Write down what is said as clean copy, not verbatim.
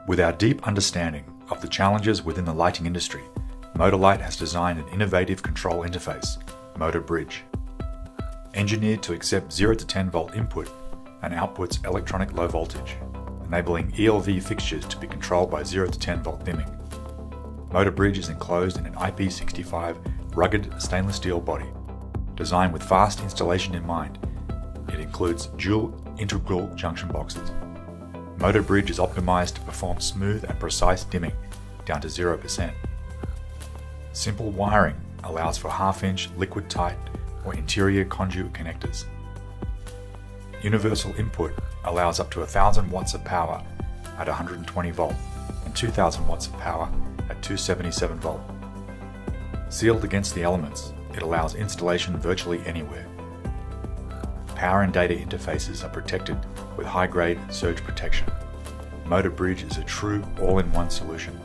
With our deep understanding of the challenges within the lighting industry, ModaLight has designed an innovative control interface, MODA Bridge. Engineered to accept 0 to 10 volt input and outputs electronic low voltage, enabling ELV fixtures to be controlled by 0 to 10 volt dimming. MODA Bridge is enclosed in an IP65 rugged stainless steel body. Designed with fast installation in mind, it includes dual integral junction boxes. MODA Bridge is optimized to perform smooth and precise dimming down to 0%. Simple wiring allows for half-inch liquid tight or interior conduit connectors. Universal input allows up to 1000 watts of power at 120 volt and 2000 watts of power at 277 volt. Sealed against the elements, it allows installation virtually anywhere. Power and data interfaces are protected with high-grade surge protection. MODA Bridge is a true all-in-one solution.